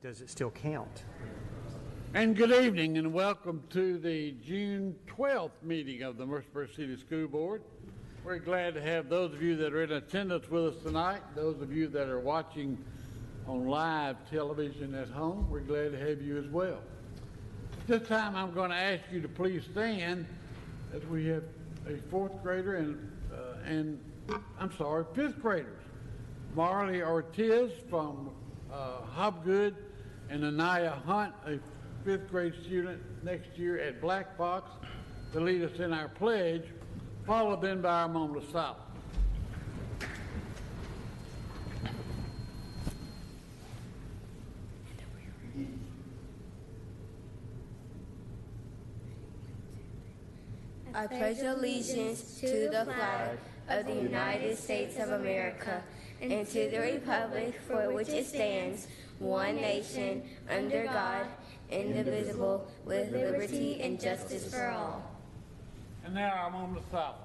does it still count? And good evening and welcome to the June 12th meeting of the Murfreesboro City School Board. We're glad to have those of you that are in attendance with us tonight, those of you that are watching on live television at home, we're glad to have you as well. At this time I'm going to ask you to please stand as we have a fourth grader and fifth graders. Marley Ortiz from Hobgood and Anaya Hunt, a fifth grade student next year at Black Fox, to lead us in our pledge, followed then by our moment of silence. I pledge allegiance to the flag of the United States of America and to the republic for which it stands, one nation, under God, indivisible, with liberty and justice for all. And now our moment of silence.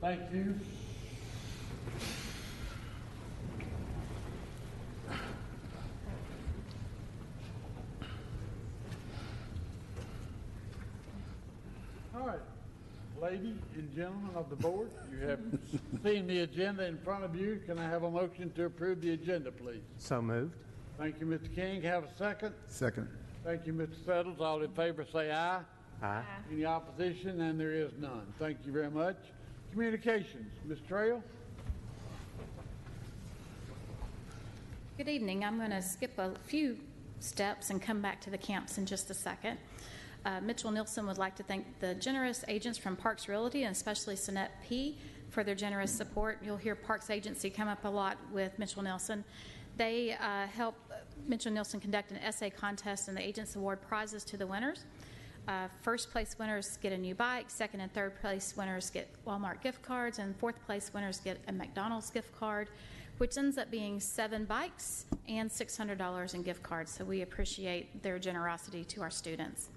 Thank you. All right, ladies and gentlemen of the board, you have seen the agenda in front of you. Can I have a motion to approve the agenda, please? So moved. Thank you, Mr. King. Have a second? Second. Thank you, Mr. Settles. All in favor say aye. Aye. Any opposition? And there is none. Thank you very much. Communications, Ms. Trail. Good evening. I'm going to skip a few steps and come back to the camps in just a second. Mitchell Nilsson would like to thank the generous agents from Parks Realty and especially Sinette P. for their generous support. You'll hear Parks Agency come up a lot with Mitchell Nilsson. They help Mitchell Nilsson conduct an essay contest and the agents award prizes to the winners. First place winners get a new bike, second and third place winners get Walmart gift cards, and fourth place winners get a McDonald's gift card, which ends up being 7 bikes and $600 in gift cards. So we appreciate their generosity to our students.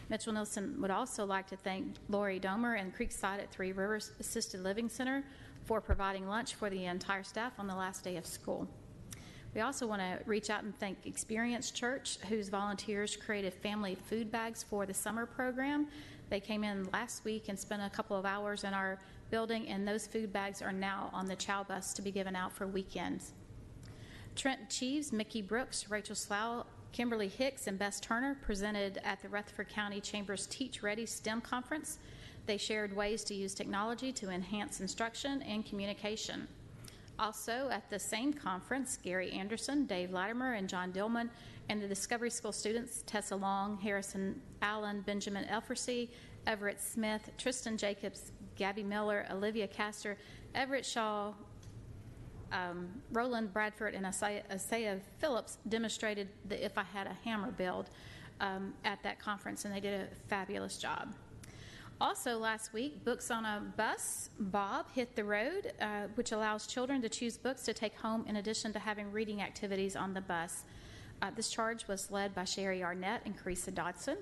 Mitchell Nilsson would also like to thank Lori Domer and Creekside at Three Rivers Assisted Living Center for providing lunch for the entire staff on the last day of school. We also want to reach out and thank Experience Church, whose volunteers created family food bags for the summer program. They came in last week and spent a couple of hours in our building, and those food bags are now on the Chow bus to be given out for weekends. Trent Cheeves, Mickey Brooks, Rachel Slough, Kimberly Hicks, and Bess Turner presented at the Rutherford County Chamber's Teach Ready STEM Conference. They shared ways to use technology to enhance instruction and communication. Also at the same conference, Gary Anderson, Dave Latimer, and John Dillman, and the Discovery School students, Tessa Long, Harrison Allen, Benjamin Elfersey, Everett Smith, Tristan Jacobs, Gabby Miller, Olivia Castor, Everett Shaw, Roland Bradford, and Isaiah Phillips demonstrated the If I Had a Hammer build at that conference, and they did a fabulous job. Also last week, Books on a Bus, Bob hit the road, which allows children to choose books to take home in addition to having reading activities on the bus. This charge was led by Sherry Arnett and Carissa Dodson.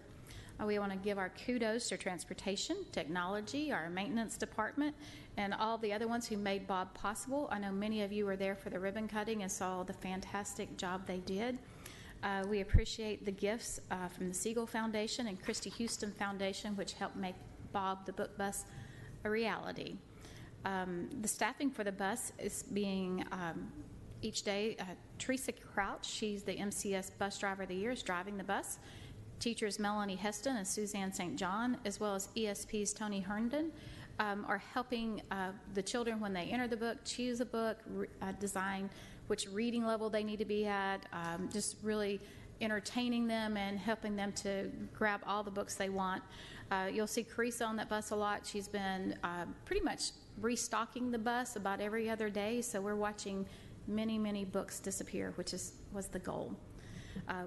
We want to give our kudos to transportation, technology, our maintenance department, and all the other ones who made Bob possible. I know many of you were there for the ribbon cutting and saw the fantastic job they did. We appreciate the gifts from the Siegel Foundation and Christy Houston Foundation, which helped make Bob the Book Bus a reality. The staffing for the bus is being each day, Teresa Crouch, she's the MCS Bus Driver of the Year, is driving the bus. Teachers Melanie Heston and Suzanne St. John, as well as ESP's Tony Herndon, are helping the children when they enter the book, choose a book, design which reading level they need to be at, just really entertaining them and helping them to grab all the books they want. You'll see Carissa on that bus a lot. She's been pretty much restocking the bus about every other day, so we're watching many, many books disappear, which was the goal.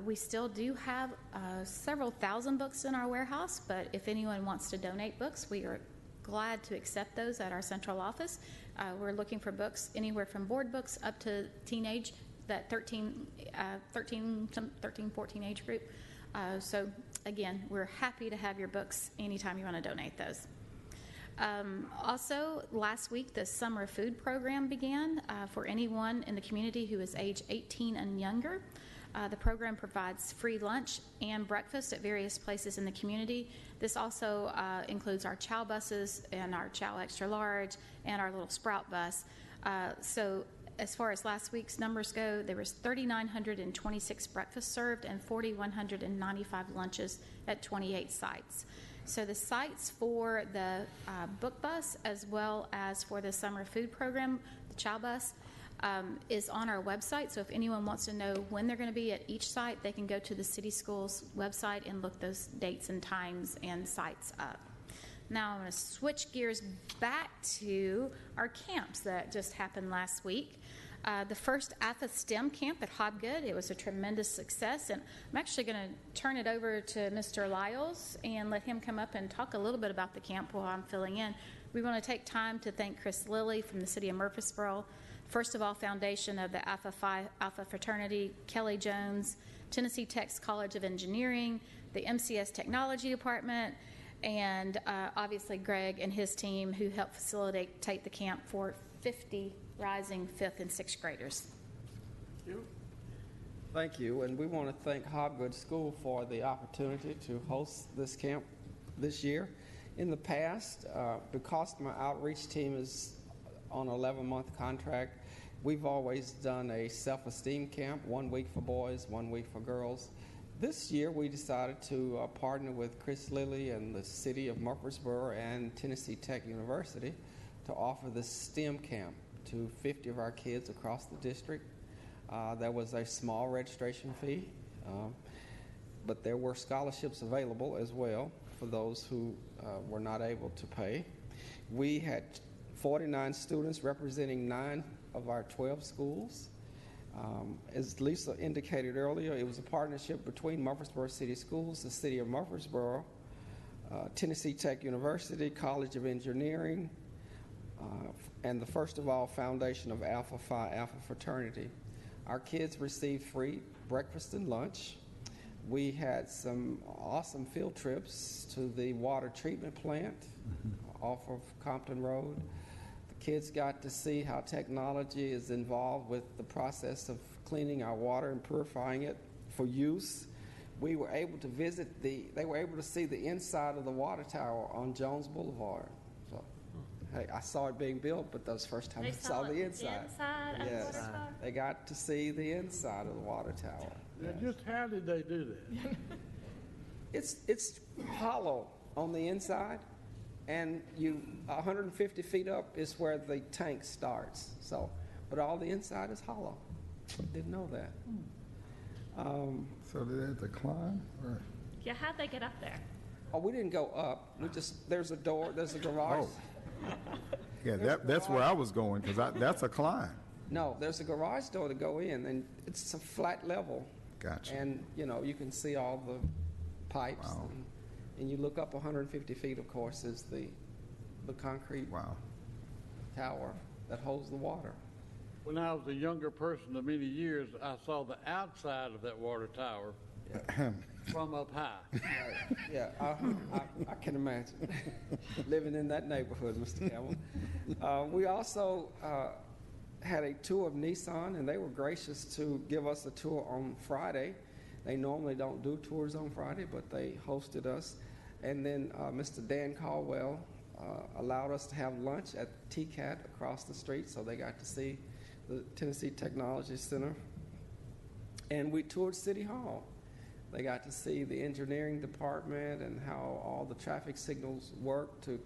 We still do have several thousand books in our warehouse, but if anyone wants to donate books, we are glad to accept those at our central office. We're looking for books anywhere from board books up to teenage, that 13, 14 age group. So again, we're happy to have your books anytime you want to donate those. Also, last week, the summer food program began for anyone in the community who is age 18 and younger. The program provides free lunch and breakfast at various places in the community. This also includes our Chow buses and our Chow Extra Large and our little Sprout bus. So as far as last week's numbers go, there was 3,926 breakfasts served and 4,195 lunches at 28 sites. So the sites for the book bus as well as for the summer food program, the Chow bus, is on our website. So if anyone wants to know when they're going to be at each site, they can go to the City Schools website and look those dates and times and sites up. Now I'm going to switch gears back to our camps that just happened last week. The first ALPHA STEM camp at Hobgood, it was a tremendous success, and I'm actually going to turn it over to Mr. Lyles and let him come up and talk a little bit about the camp while I'm filling in. We want to take time to thank Chris Lilly from the City of Murfreesboro, first of all, foundation of the Alpha Fraternity, Kelly Jones, Tennessee Tech's College of Engineering, the MCS Technology Department, and obviously Greg and his team who helped facilitate the camp for 50 rising 5th and 6th graders. Thank you, and we want to thank Hobgood School for the opportunity to host this camp this year. In the past, because my outreach team is on an 11-month contract, we've always done a self-esteem camp, 1 week for boys, 1 week for girls. This year, we decided to partner with Chris Lilly and the City of Murfreesboro and Tennessee Tech University to offer the STEM camp to 50 of our kids across the district. There was a small registration fee, but there were scholarships available as well for those who were not able to pay. We had 49 students representing 9 of our 12 schools. As Lisa indicated earlier, it was a partnership between Murfreesboro City Schools, the City of Murfreesboro, Tennessee Tech University, College of Engineering, and the First of All Foundation of Alpha Phi Alpha Fraternity. Our kids received free breakfast and lunch. We had some awesome field trips to the water treatment plant off of Compton Road. The kids got to see how technology is involved with the process of cleaning our water and purifying it for use. We were able to they were able to see the inside of the water tower on Jones Boulevard. So, hey, I saw it being built, but that was the first time I saw the inside. Of the water tower? They got to see the inside of the water tower. Now, just how did they do that? It's hollow on the inside, and 150 feet up is where the tank starts. So, but all the inside is hollow. Didn't know that. So did they decline? Or? Yeah, how'd they get up there? Oh, we didn't go up. There's a door. There's a garage. Oh. Yeah, that's where I was going because that's a climb. No, there's a garage door to go in, and it's a flat level. Gotcha. And you can see all the pipes. Wow. And you look up 150 feet, of course, is the concrete tower that holds the water. When I was a younger person of many years, I saw the outside of that water tower from up high. Right. Yeah, I can imagine living in that neighborhood, Mr. Campbell. We also had a tour of Nissan, and they were gracious to give us a tour on Friday. They normally don't do tours on Friday, but they hosted us. And then Mr. Dan Caldwell allowed us to have lunch at TCAT across the street, so they got to see the Tennessee Technology Center. And we toured City Hall. They got to see the engineering department and how all the traffic signals work to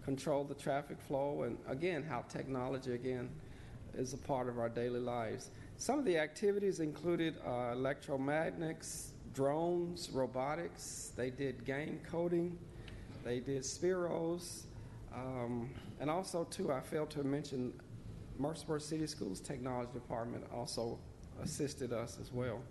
control the traffic flow, and again, how technology, is a part of our daily lives. Some of the activities included electromagnetics, drones, robotics. They did game coding. They did Spiros. And also, too, I failed to mention Murfreesboro City Schools Technology Department also assisted us as well.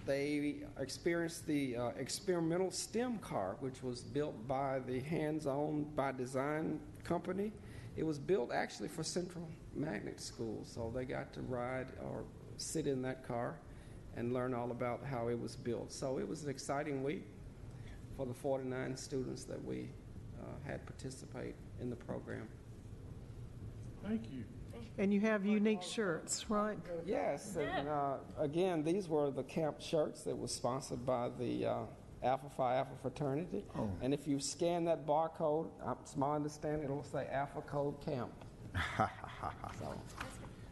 They experienced the experimental STEM car, which was built by the Hands-On by Design company. It was built actually for Central Magnet School, so they got to ride or sit in that car and learn all about how it was built. So it was an exciting week. for the 49 students that we had participate in the program. Thank you. And you have unique shirts, right? Yes, and again, these were the camp shirts that was sponsored by the Alpha Phi Alpha fraternity. Oh. And if you scan that barcode, it's my understanding it'll say Alpha Code Camp. So,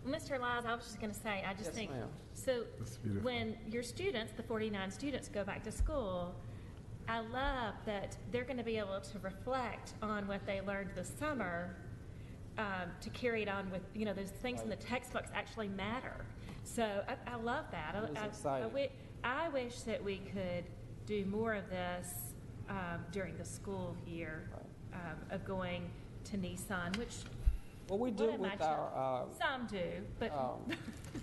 Mr. Lyles, I was just going to say, I just Yes, think, ma'am. so That's beautiful. when your students, the 49 students, go back to school, I love that they're going to be able to reflect on what they learned this summer to carry it on with, you know, those things in the textbooks actually matter. So I love that. It was exciting. I wish that we could do more of this during the school year of going to Nissan, which what we do with our some do, but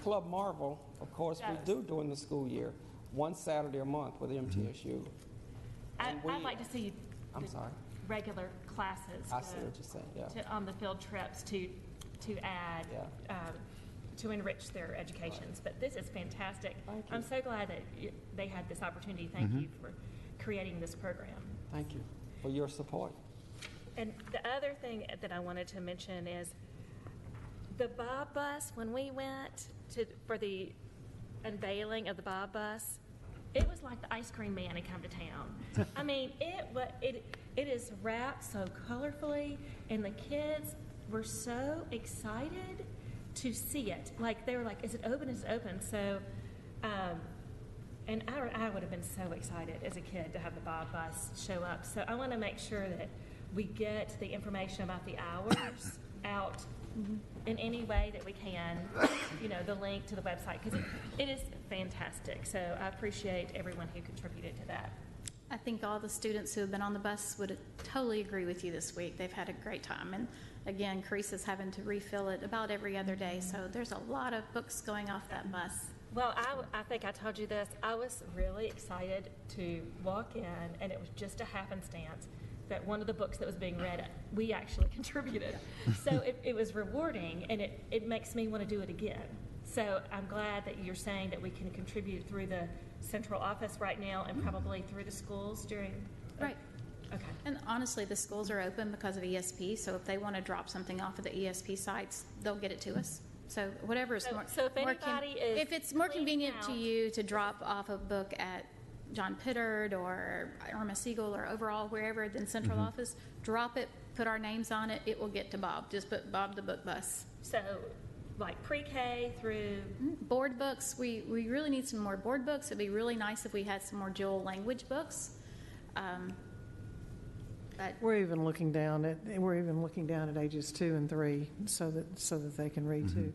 Club Marvel, of course, we Yes. do during the school year, one Saturday a month with MTSU. And I'd like to see I'm the sorry. regular classes I see what you're saying, yeah. on the field trips to add Yeah. to enrich their educations. But this is fantastic. Thank you. I'm so glad that they had this opportunity. Thank you for creating this program. Thank you for your support. And the other thing that I wanted to mention is the Bob Bus. When we went for the unveiling of the Bob Bus, it was like the ice cream man had come to town. I mean, it is wrapped so colorfully, and the kids were so excited to see it. Like they were like, "Is it open? Is it open?" So, and I would have been so excited as a kid to have the Bob Bus show up. So I want to make sure that we get the information about the hours out in any way that we can, you know, the link to the website, because it is fantastic. So I appreciate everyone who contributed to that. I think all the students who have been on the bus would totally agree with you this week. They've had a great time. And again, Carissa's having to refill it about every other day. So there's a lot of books going off that bus. Well, I think I told you this. I was really excited to walk in, and it was just a happenstance that one of the books that was being read, we actually contributed. So it was rewarding, and it makes me want to do it again. So I'm glad that you're saying that we can contribute through the central office right now and probably through the schools during... Right. Okay. And honestly, the schools are open because of ESP. So if they want to drop something off of the ESP sites, they'll get it to us. So whatever is more... So if anybody is if it's more cleaning convenient to out- you to drop off a book at John Pittard or Irma Siegel or overall wherever than central office, drop it, put our names on it, it will get to Bob. Just put Bob the Book Bus. So like pre-K through... Board books, we really need some more board books. It'd be really nice if we had some more dual language books. But We're even looking down at ages 2 and 3 so that they can read too.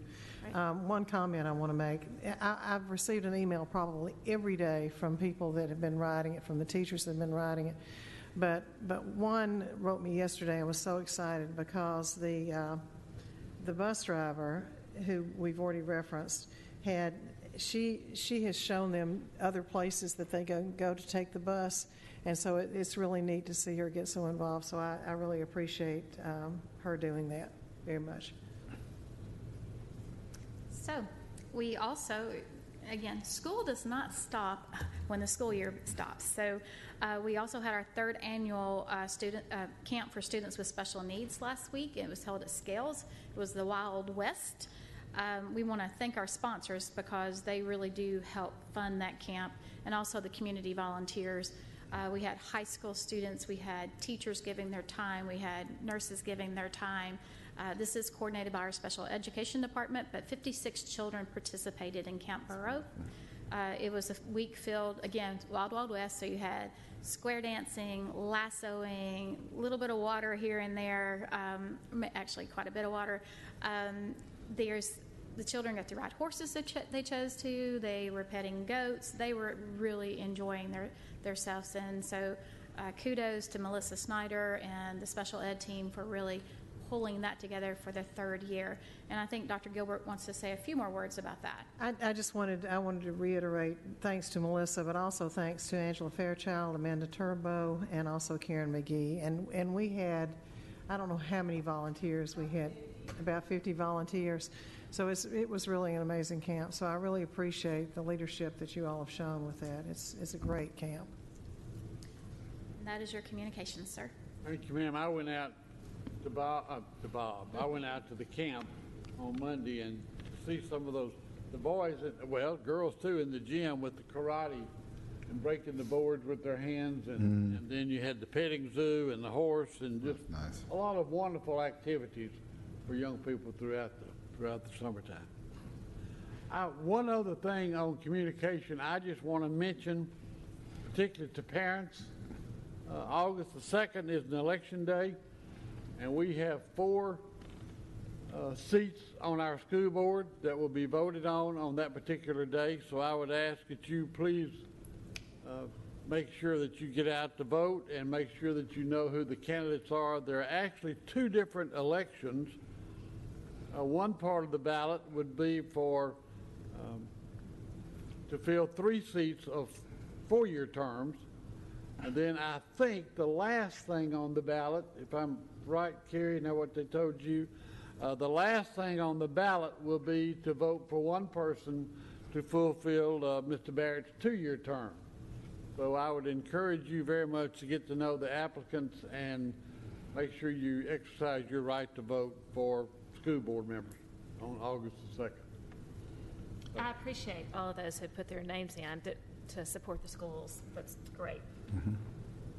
One comment I want to make: I've received an email probably every day from people that have been writing it, from the teachers that have been writing it. But one wrote me yesterday. I was so excited because the bus driver, who we've already referenced, she has shown them other places that they go to take the bus. And so it's really neat to see her get so involved. So I really appreciate her doing that very much. So, we also, again, school does not stop when the school year stops. So, we also had our third annual student camp for students with special needs last week. It was held at Scales. It was the Wild West. We want to thank our sponsors because they really do help fund that camp, and also the community volunteers. We had high school students, we had teachers giving their time, we had nurses giving their time. This is coordinated by our special education department, but 56 children participated in Camp Burrow. It was a week filled, again, Wild Wild West, so you had square dancing, lassoing, a little bit of water here and there, actually quite a bit of water. The children got to ride horses that they chose to. They were petting goats. They were really enjoying themselves. And so kudos to Melissa Snyder and the special ed team for really pulling that together for the third year. And I think Dr. Gilbert wants to say a few more words about that. I wanted to reiterate thanks to Melissa, but also thanks to Angela Fairchild, Amanda Turbo, and also Karen McGee. And we had, I don't know how many volunteers. We had about 50 volunteers. So it was really an amazing camp. So I really appreciate the leadership that you all have shown with that. It's a great camp. And that is your communication, sir. Thank you, ma'am. I went out to Bob. I went out to the camp on Monday and see some of those, the boys, well, girls too, in the gym with the karate and breaking the boards with their hands, and then you had the petting zoo and the horse and just Nice. a lot of wonderful activities for young people throughout the summertime. One other thing on communication, I just want to mention, particularly to parents, August the 2nd is an election day, and we have 4 seats on our school board that will be voted on that particular day. So I would ask that you please make sure that you get out to vote and make sure that you know who the candidates are. There are actually 2 different elections. One part of the ballot would be for to fill 3 seats of 4-year terms. And then I think the last thing on the ballot, if I'm right, Carrie, know what they told you, the last thing on the ballot will be to vote for one person to fulfill Mr. Barrett's 2-year term. So I would encourage you very much to get to know the applicants and make sure you exercise your right to vote for school board members on August the 2nd. I appreciate all of those who put their names in to support the schools. That's great.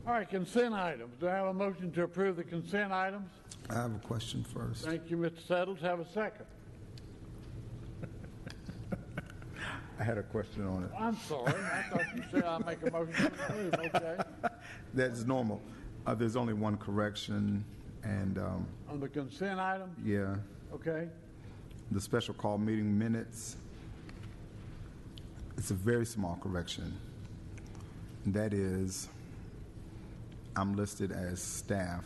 All right, consent items. Do I have a motion to approve the consent items? I have a question first. Thank you, Mr. Settles. Have a second. I had a question on it. I'm sorry. I thought you said I'll make a motion to approve. Okay. That's normal. There's only one correction, and On the consent item? yeah, Okay. the special call meeting minutes. It's a very small correction. And that is, I'm listed as staff.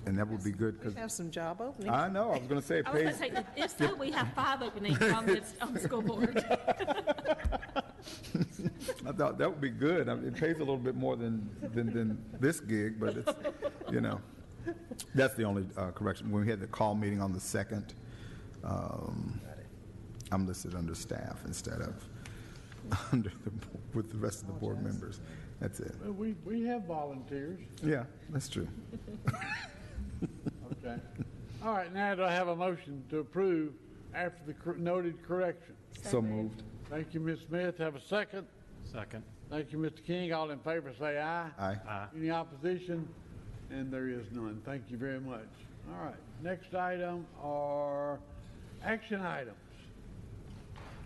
And that would be good We because have some job openings. I know, I was going to say it I was pays. going to say, if so, we have 5 openings on the school board. I thought that would be good. I mean, it pays a little bit more than this gig, but it's, you know, that's the only correction. When we had the call meeting on the 2nd, I'm listed under staff instead of with the rest of the board members. That's it. Well, we have volunteers. Yeah, that's true. Okay. All right, now do I have a motion to approve after the noted correction? So moved. Thank you, Ms. Smith. Have a second? Second. Thank you, Mr. King. All in favor say aye. Aye. Any opposition? And there is none. Thank you very much. All right, next item are action items.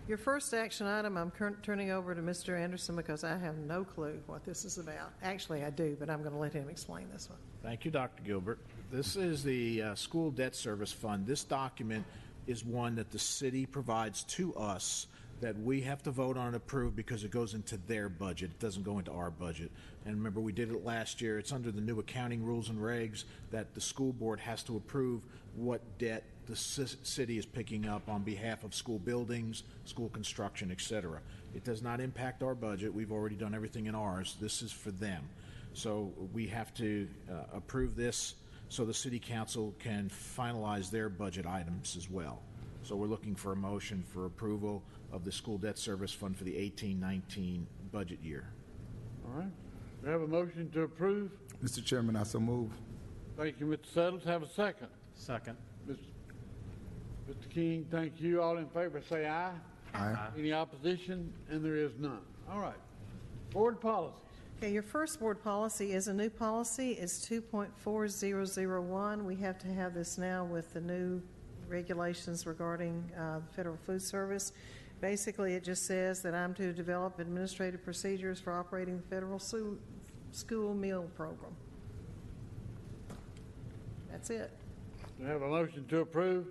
Your first action item, I'm turning over to Mr. Anderson because I have no clue what this is about. Actually, I do, but I'm going to let him explain this one. Thank you, Dr. Gilbert. This is the School Debt Service Fund. This document is one that the city provides to us that we have to vote on and approve because it goes into their budget. It doesn't go into our budget. And remember, we did it last year. It's under the new accounting rules and regs that the school board has to approve what debt the city is picking up on behalf of school buildings, school construction, et cetera. It does not impact our budget. We've already done everything in ours. This is for them. So we have to approve this so the city council can finalize their budget items as well. So we're looking for a motion for approval of the School Debt Service Fund for the 18-19 budget year. All right. We have a motion to approve. Mr. Chairman, I so move. Thank you, Mr. Settles. Have a second. Second. Mr. King, thank you. All in favor say aye. Aye. Any opposition? And there is none. All right. Board policies. Okay, your first board policy is a new policy. It's 2.4001. We have to have this now with the new regulations regarding the Federal Food Service. Basically, it just says that I'm to develop administrative procedures for operating the federal school meal program. That's it. Do we have a motion to approve?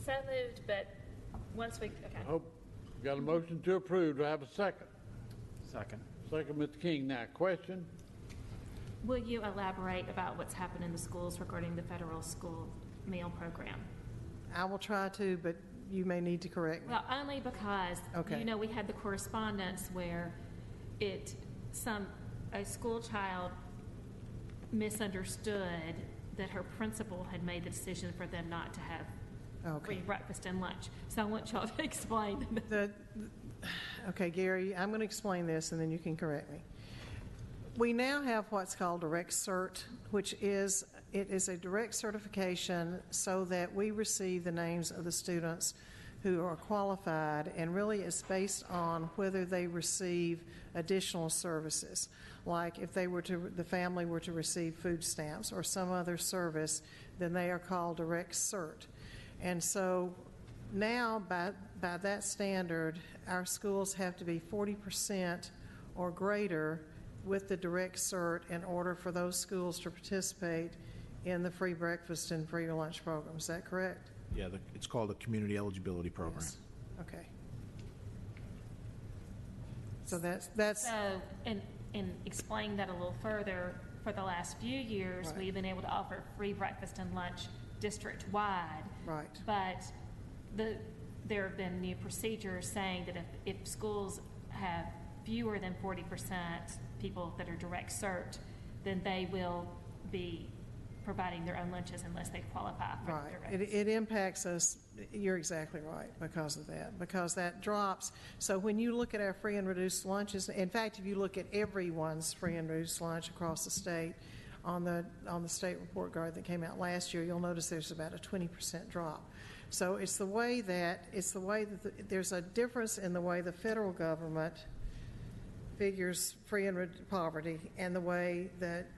So moved, but once we, okay. I hope we got a motion to approve. Do I have a second? Second. Second, Mr. King. Now, question? Will you elaborate about what's happened in the schools regarding the federal school meal program? I will try to, but you may need to correct me. Well, only because, Okay. you know, we had the correspondence where a school child misunderstood that her principal had made the decision for them not to have Okay. free breakfast and lunch. So I want y'all to explain. Okay, Gary, I'm going to explain this and then you can correct me. We now have what's called direct cert, which is, it is a direct certification so that we receive the names of the students who are qualified, and really it's based on whether they receive additional services. Like if the family were to receive food stamps or some other service, then they are called direct cert. And so now by that standard, our schools have to be 40% or greater with the direct cert in order for those schools to participate in the free breakfast and free lunch program. Is that correct? Yeah, it's called a community eligibility program. Yes. Okay. So that's So, and explain that a little further, for the last few years, Right. we've been able to offer free breakfast and lunch district-wide. right. But there have been new procedures saying that if schools have fewer than 40% people that are direct cert, then they will be providing their own lunches unless they qualify for Right. direct. It impacts us, you're exactly right, because of that, because that drops. So when you look at our free and reduced lunches, in fact, if you look at everyone's free and reduced lunch across the state, on the state report card that came out last year, you'll notice there's about a 20% drop. So it's the way that there's a difference in the way the federal government figures free and poverty and the way that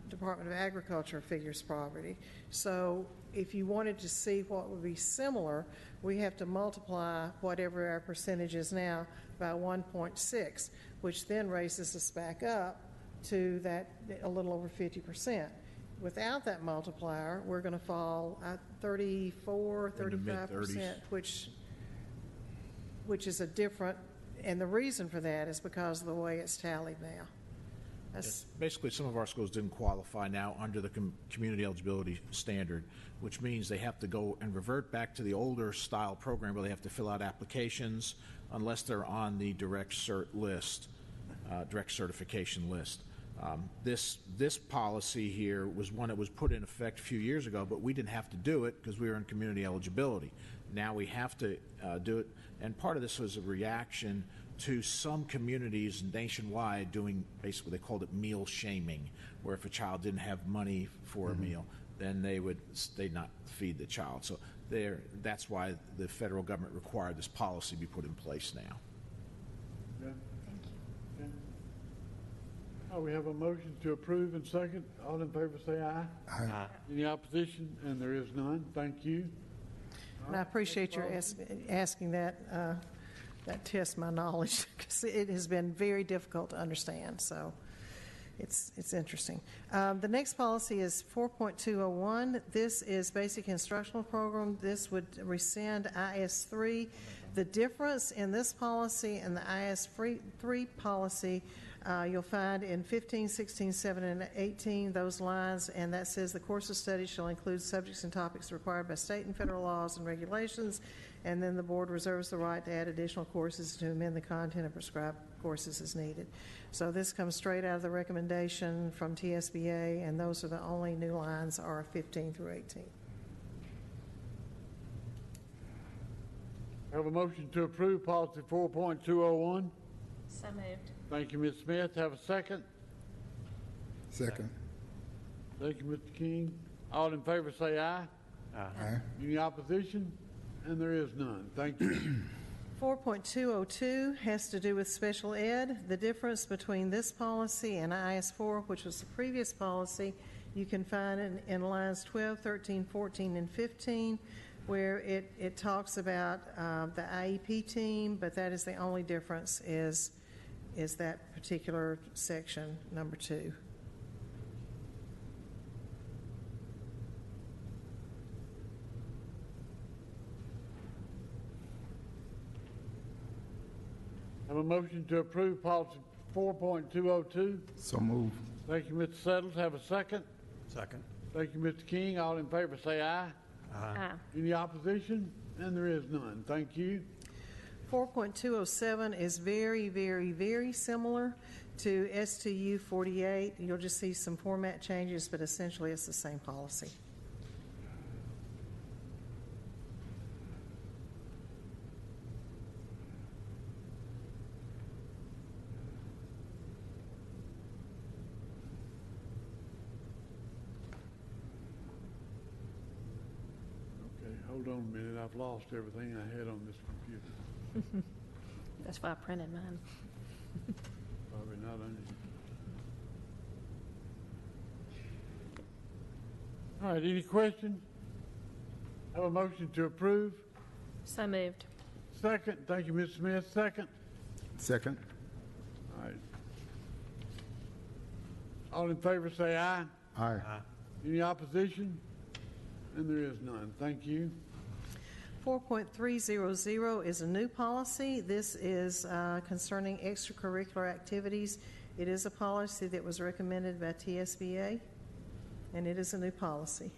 Department of Agriculture figures poverty. So if you wanted to see what would be similar, we have to multiply whatever our percentage is now by 1.6, which then raises us back up to that a little over 50%. Without that multiplier, we're going to fall at 34, In the mid-30s. 35%, which is a different, and the reason for that is because of the way it's tallied now. Yes. Basically, some of our schools didn't qualify now under the community eligibility standard, which means they have to go and revert back to the older style program where they have to fill out applications unless they're on the direct cert list, direct certification list. This policy here was one that was put in effect a few years ago, but we didn't have to do it because we were in community eligibility. Now we have to do it, and part of this was a reaction to some communities nationwide doing, basically they called it meal shaming, where if a child didn't have money for a meal, then they'd not feed the child. So that's why the federal government required this policy be put in place now. Okay. Okay. Oh, we have a motion to approve and second. All in favor say aye. Aye. Any opposition? And there is none. Thank you. And I appreciate your asking that, that test my knowledge, because it has been very difficult to understand, so it's interesting. The next policy is 4.201. This is Basic Instructional Program. This would rescind IS-3. The difference in this policy and the IS-3 policy, you'll find in 15, 16, 17, and 18, those lines, and that says the course of study shall include subjects and topics required by state and federal laws and regulations, and then the board reserves the right to add additional courses to amend the content of prescribed courses as needed. So this comes straight out of the recommendation from TSBA, and those are the only new lines are 15 through 18. I have a motion to approve policy 4.201. So moved. Thank you, Ms. Smith. Have a second. Second. Thank you, Mr. King. All in favor say aye. Aye. Any opposition? And there is none. Thank you. 4.202 has to do with special ed. The difference between this policy and IS-4, which was the previous policy, you can find in lines 12, 13, 14, and 15, where it talks about the IEP team, but that is the only difference is that particular section, number 2. Have a motion to approve policy 4.202. So move. Thank you, Mr. Settles. Have a second. Second. Thank you, Mr. King. All in favor say aye. Aye. Any opposition? And there is none. Thank you. 4.207 is very, very, very similar to STU 48. You'll just see some format changes, but essentially it's the same policy. Hold on a minute, I've lost everything I had on this computer. That's why I printed mine. Probably not on you. All right, any questions? Have a motion to approve? So moved. Second, thank you, Ms. Smith. Second. Second? All right. All in favor say aye. Aye. Any opposition? And there is none. Thank you. 4.300 is a new policy. This is concerning extracurricular activities. It is a policy that was recommended by TSBA, and it is a new policy.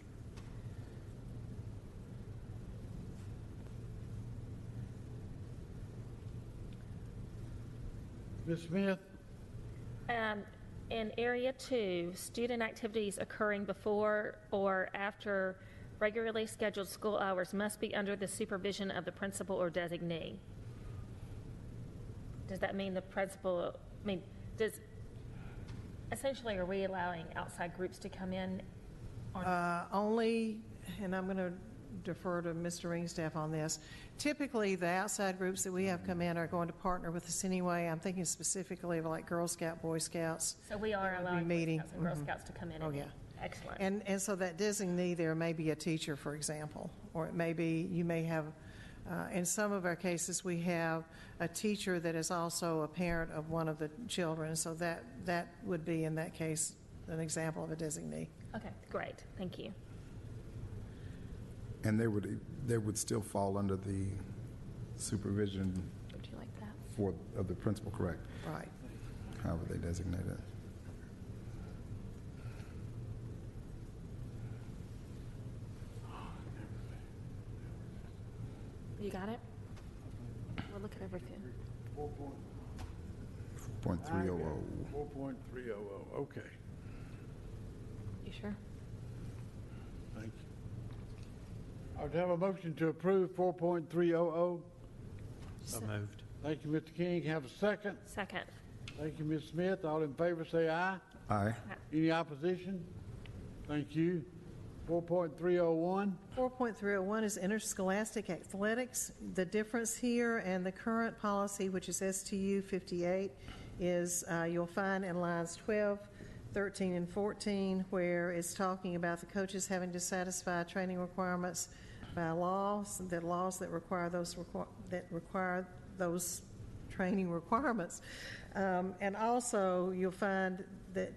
Ms. Smith? In Area 2, student activities occurring before or after regularly scheduled school hours must be under the supervision of the principal or designee. Does that mean the principal, essentially, are we allowing outside groups to come in? Only, and I'm going to defer to Mr. Ringstaff on this. Typically, the outside groups that we have come in are going to partner with us anyway. I'm thinking specifically of like Girl Scout, Boy Scouts. So we are allowing Boy meeting. Scouts and Girl Scouts to come in? Oh, and yeah. Excellent. And so that designee there may be a teacher, for example, or it may be, you may have, in some of our cases, we have a teacher that is also a parent of one of the children, so that would be, in that case, an example of a designee. Okay, great. Thank you. And they would still fall under the supervision Would you like that? of the principal, correct? Right. However they designate it. You got it? We'll look at everything. 4.300. 4.300, okay. You sure? Thank you. I would have a motion to approve 4.300. So moved. Thank you, Mr. King. Have a second. Second. Thank you, Ms. Smith. All in favor say aye. Aye. Any opposition? Thank you. 4.301. 4.301 is interscholastic athletics. The difference here and the current policy, which is STU 58, is you'll find in lines 12, 13, and 14, where it's talking about the coaches having to satisfy training requirements by laws that require those training requirements. And also, you'll find that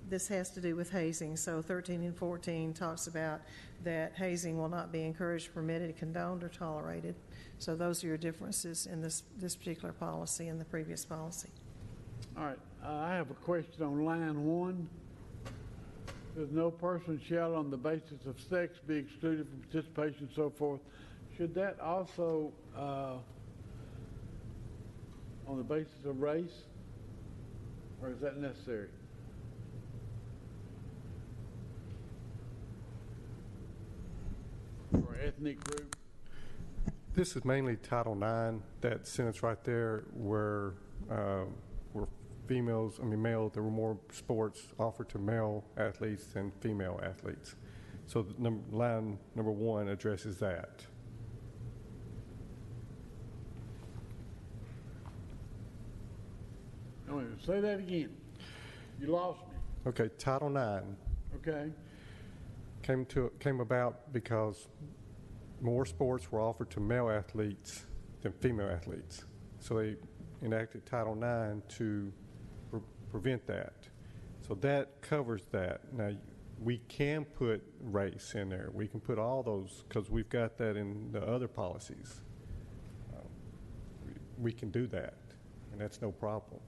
this has to do with hazing. So 13 and 14 talks about that hazing will not be encouraged, permitted, condoned, or tolerated. So those are your differences in this particular policy and the previous policy. All right. I have a question on line 1. There's no person shall on the basis of sex be excluded from participation and so forth. Should that also on the basis of race, or is that necessary? Or ethnic group? This is mainly Title IX, that sentence right there where male, there were more sports offered to male athletes than female athletes. So line number 1 addresses that. No, wait, say that again. You lost me. Okay, Title IX Okay. came about because more sports were offered to male athletes than female athletes. So they enacted Title IX to prevent that. So that covers that. Now, we can put race in there. We can put all those because we've got that in the other policies. We can do that, and that's no problem.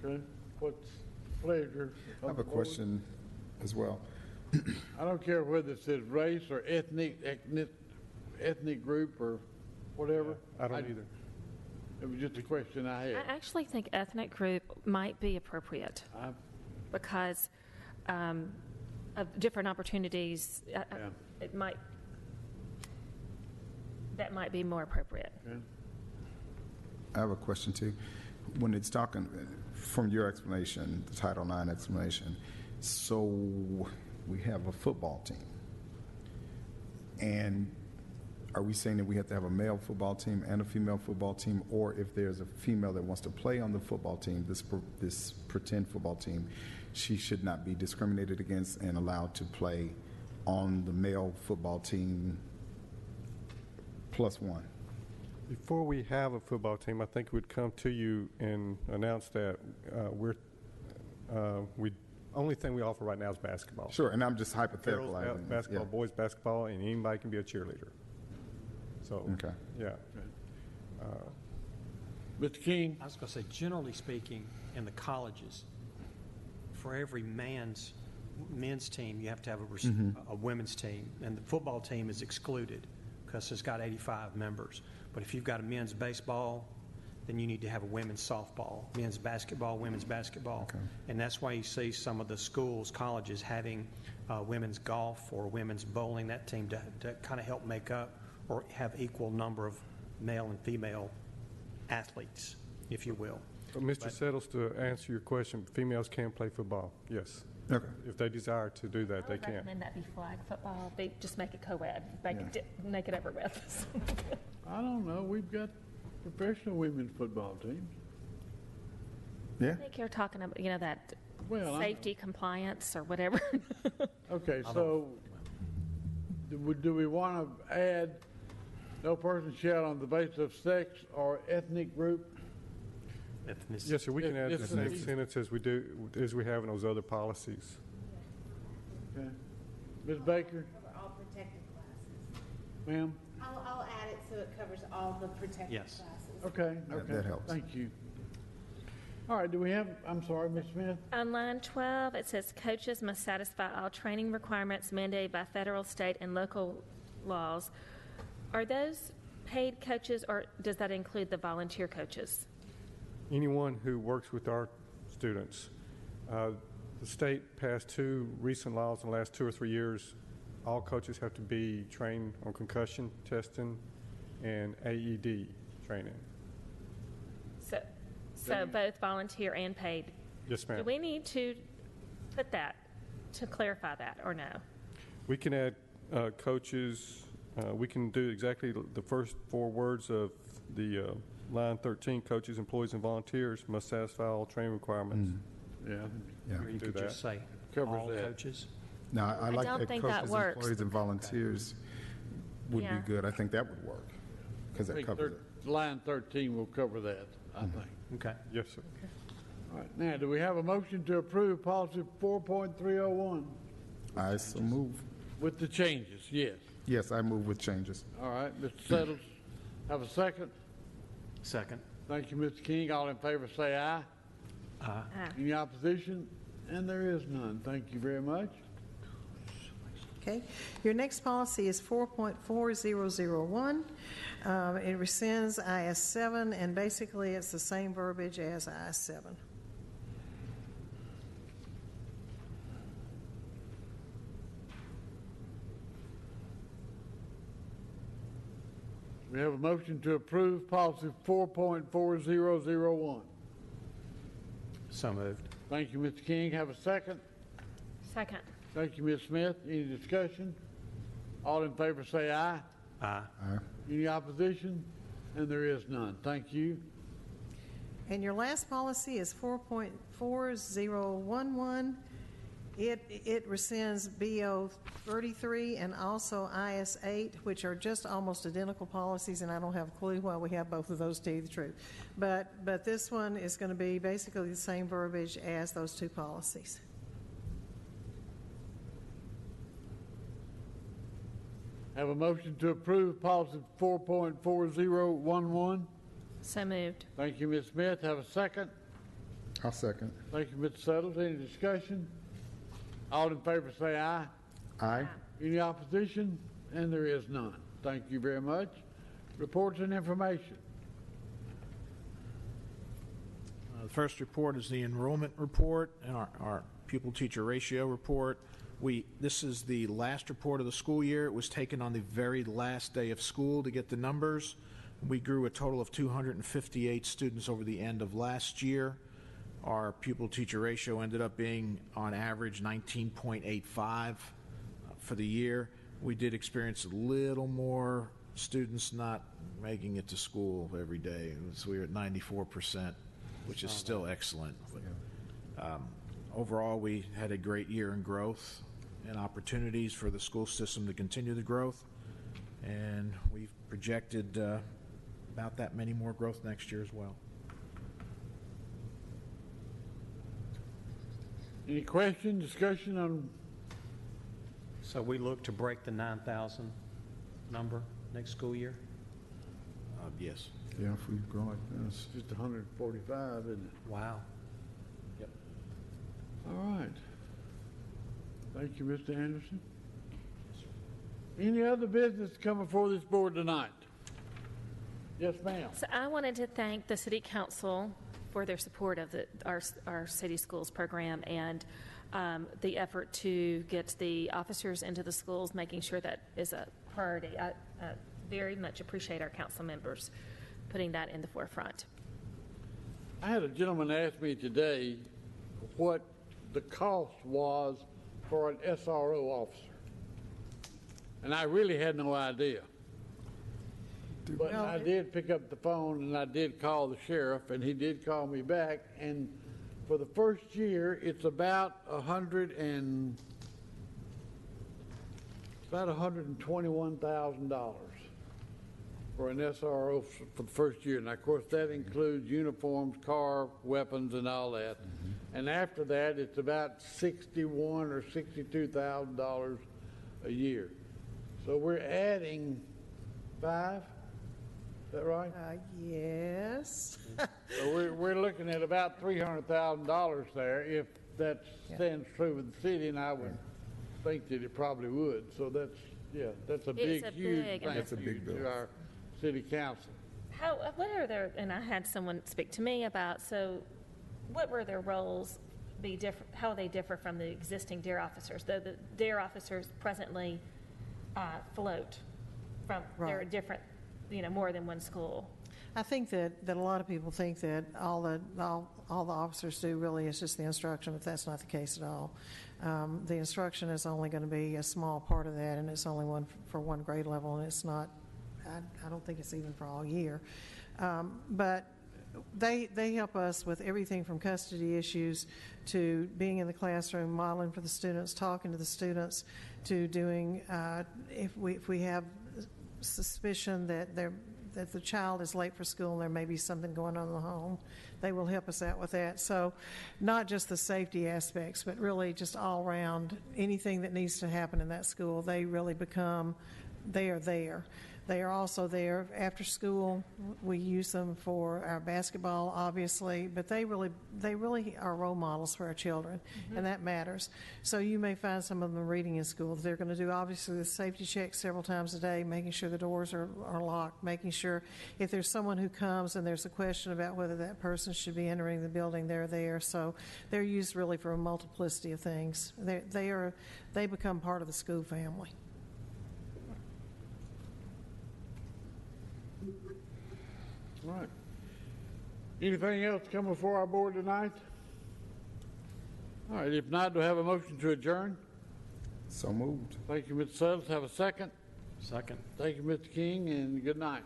Okay. What's the pleasure? I have a question as well. I don't care whether it says race or ethnic group or whatever. I don't either. It was just a question I had. I actually think ethnic group might be appropriate because of different opportunities. That might be more appropriate. Okay. I have a question too. When it's talking, from your explanation, the Title IX explanation, so we have a football team. And are we saying that we have to have a male football team and a female football team, or if there's a female that wants to play on the football team, this pretend football team, she should not be discriminated against and allowed to play on the male football team +1? Before we have a football team, I think we'd come to you and announce that only thing we offer right now is basketball. Sure, and I'm just Girls hypotheticalizing. basketball, Yeah. boys basketball, and anybody can be a cheerleader. So, Okay. yeah. Mr. King? I was going to say, generally speaking, in the colleges, for every men's team, you have to have a women's team, and the football team is excluded because it's got 85 members. But if you've got a men's baseball, then you need to have a women's softball, men's basketball, women's basketball. Okay. And that's why you see some of the schools, colleges having women's golf or women's bowling, that team to kind of help make up or have equal number of male and female athletes, if you will. But Mr. Settles, to answer your question, females can play football, yes. Okay. If they desire to do that, I they would can. recommend that be flag football. They just make it co-ed, make it over with. I don't know. We've got professional women's football teams. Yeah. I think you're talking about, that Well, safety compliance or whatever. Okay, so do we want to add no person shall on the basis of sex or ethnic group? Yes, sir, we can add the same Ethnicity. sentence as we have in those other policies. Okay. Ms. Baker? All protected classes. Ma'am? I'll add it so it covers all the protected Yes. classes. Okay, That- okay. that helps. Thank you. All right, do we have, I'm sorry, Ms. Smith? On line 12, it says coaches must satisfy all training requirements mandated by federal, state, and local laws. Are those paid coaches, or does that include the volunteer coaches? Anyone who works with our students. The state passed 2 recent laws in the last 2 or 3 years. All coaches have to be trained on concussion testing and AED training. So both volunteer and paid. Yes, Do ma'am. we need to put that, to clarify that, or no? We can add coaches, we can do exactly the first 4 words of the line 13, coaches, employees, and volunteers must satisfy all training requirements. Yeah. Yeah. Or you do could that. just say Covers all that. coaches. No, I like don't that think that coaches, works. employees, and volunteers would Yeah. be good. I think that would work, because I that think covers it. line 13 will cover that, I think. Okay. Yes, sir. All right, now, do we have a motion to approve policy 4.301 I so move. with the changes? Yes. Yes, I move with changes. All right, Mr. Settles, have a second? Second. Thank you, Mr. King. All in favor say aye. Ah. Any opposition? And there is none. Thank you very much. Okay. Your next policy is 4.4001. It rescinds IS-7, and basically it's the same verbiage as IS-7. We have a motion to approve policy 4.4001. So moved. Thank you, Mr. King. Have a second? Second. Thank you, Ms. Smith. Any discussion? All in favor say aye. Aye. Any opposition? And there is none. Thank you. And your last policy is 4.4011. It rescinds BO 33 and also IS 8, which are just almost identical policies, and I don't have a clue why we have both of those, to tell you the truth. But this one is going to be basically the same verbiage as those 2 policies. Have a motion to approve policy 4.4011. So moved. Thank you, Ms. Smith. Have a second? I'll second. Thank you, Mr. Settles. Any discussion? All in favor say aye. Aye. Any opposition? And there is none. Thank you very much. Reports and information. The first report is the enrollment report and our pupil-teacher ratio report. This is the last report of the school year. It was taken on the very last day of school to get the numbers. We grew a total of 258 students over the end of last year. Our pupil-teacher ratio ended up being, on average, 19.85 for the year. we did experience a little more students not making it to school every day. So we were at 94%, which is still excellent. But, overall, we had a great year in growth and opportunities for the school system to continue the growth. And we've projected about that many more growth next year as well. Any question, discussion on? So we look to break the 9,000 number next school year? Yes. Yeah, if we grow like this. Just 145, isn't it? Wow. Yep. All right. Thank you, Mr. Anderson. Any other business to come before this board tonight? Yes, ma'am. So I wanted to thank the City Council for their support of our City Schools program and the effort to get the officers into the schools, making sure that is a priority. I very much appreciate our council members putting that in the forefront. I had a gentleman ask me today what the cost was for an SRO officer. And I really had no idea. But I did pick up the phone and I did call the sheriff and he did call me back. And for the first year, it's about $121,000 for an SRO for the first year. And of course, that includes uniforms, car, weapons, and all that. And after that, it's about $61,000 or $62,000 a year. So we're adding 5. Is that right? Yes. So we're looking at about $300,000 there if that stands true with the city, and I would think that it probably would. So that's a big, huge big thank That's a big you bill. to our city council. What are their, and I had someone speak to me about, so what were their roles be different, how they differ from the existing DARE officers? The DARE officers presently float from, they're Right. different, more than one school. I think that a lot of people think that all the officers do really is just the instruction, but that's not the case at all. The instruction is only going to be a small part of that, and it's only one for one grade level, and it's not, I don't think it's even for all year. But they help us with everything from custody issues to being in the classroom, modeling for the students, talking to the students, to doing, if we have suspicion that the child is late for school and there may be something going on in the home, they will help us out with that. So not just the safety aspects, but really just all around anything that needs to happen in that school, they really they are there. They are also there after school. We use them for our basketball, obviously, but they really are role models for our children, and that matters. So you may find some of them reading in school. They're going to do, obviously, the safety checks several times a day, making sure the doors are locked, making sure if there's someone who comes and there's a question about whether that person should be entering the building, they're there. So they're used really for a multiplicity of things. They become part of the school family. All right. Anything else come before our board tonight? All right, if not, do I have a motion to adjourn? So moved. Thank you, Mr. Suttles. Have a second? Second. Thank you, Mr. King, and good night.